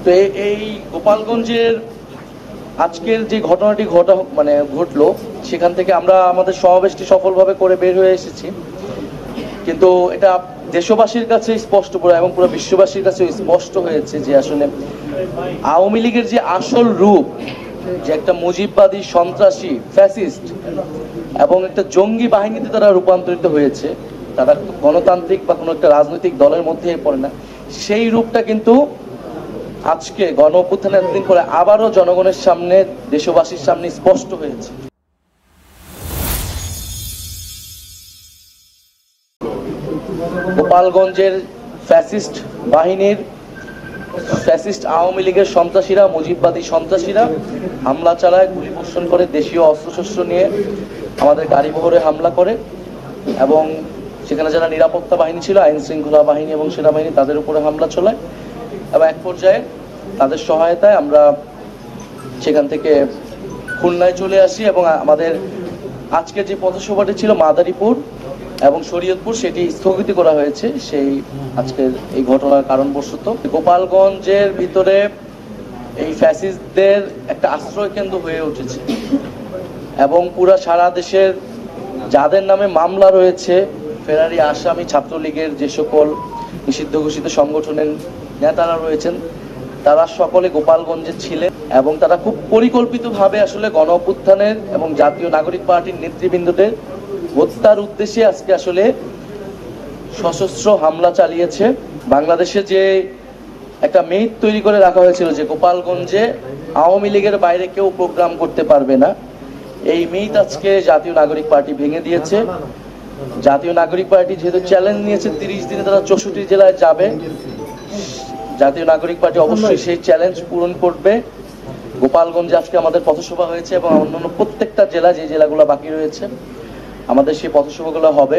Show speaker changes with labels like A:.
A: তো এই গোপালগঞ্জের আজকের যে ঘটনাটি ঘটলো, সেখান থেকে আমরা আমাদের সমাবেশটি সফলভাবে করে বের হয়ে এসেছি, কিন্তু এটা দেশবাসীর কাছে স্পষ্ট এবং পুরো বিশ্ববাসীর কাছে স্পষ্ট হয়েছে যে আসলে আওয়ামী লীগের যে আসল রূপ, যে একটা মুজিববাদী, সন্ত্রাসী, ফ্যাসিস্ট এবং একটা জঙ্গি বাহিনীতে তারা রূপান্তরিত হয়েছে, তারা গণতান্ত্রিক বা কোনো একটা রাজনৈতিক দলের মধ্যে পড়ে না, সেই রূপটা কিন্তু আজকে গণ অভ্যুত্থানের এতদিন পরে আবারও জনগণের সামনে, দেশবাসীর সামনে স্পষ্ট হয়েছে। গোপালগঞ্জের ফ্যাসিস্ট বাহিনীর, ফ্যাসিস্ট আওয়ামী লীগের সন্ত্রাসীরা, মুজিববাদী সন্ত্রাসীরা হামলা চালায়, গুলি বর্ষণ করে, দেশীয় অস্ত্রশস্ত্র নিয়ে আমাদের গাড়ি বহরে হামলা করে এবং সেখানে যারা নিরাপত্তা বাহিনী ছিল, আইন শৃঙ্খলা বাহিনী এবং সেনাবাহিনী, তাদের উপরে হামলা চলায় এবং এক পর্যায়ে তাদের সহায়তায় আমরা সেখান থেকে খুলনায় চলে আসি এবং আমাদের আজকের যে পথসভাটি ছিল মাদারীপুর এবং শরীয়তপুর, সেটি স্থগিত করা হয়েছে সেই আজকের এই ঘটনার কারণবশত। গোপালগঞ্জের ভিতরে এই ফ্যাসিস্টদের একটা আশ্রয় কেন্দ্র হয়ে উঠেছে এবং পুরা সারা দেশের যাদের নামে মামলা রয়েছে, ফেরারি আসামি, ছাত্রলীগের যে সকল নিষিদ্ধ ঘোষিত সংগঠনের নেতারা রয়েছেন, তারা সকলে গোপালগঞ্জে ছিলেন এবং তারা খুব পরিকল্পিতভাবে আসলে গণ অভ্যুত্থানের এবং জাতীয় নাগরিক পার্টির নেতৃবৃন্দদের হত্যার উদ্দেশ্যে আজকে আসলে সশস্ত্র হামলা চালিয়েছে। বাংলাদেশে যে একটা মেইট তৈরি করে রাখা হয়েছিল যে গোপালগঞ্জে আওয়ামী লীগের বাইরে কেউ প্রোগ্রাম করতে পারবে না, এই মেইট আজকে জাতীয় নাগরিক পার্টি ভেঙে দিয়েছে। জাতীয় নাগরিক পার্টি যেহেতু চ্যালেঞ্জ নিয়েছে 30 দিনে তারা 64 জেলায় যাবে, জাতীয় নাগরিক পার্টি অবশ্যই সেই চ্যালেঞ্জ পূরণ করবে। গোপালগঞ্জে আজকে আমাদের পথসভা হয়েছে এবং অন্যান্য প্রত্যেকটা জেলা, যে জেলাগুলো বাকি রয়েছে, আমাদের সেই পথসভাগুলো হবে।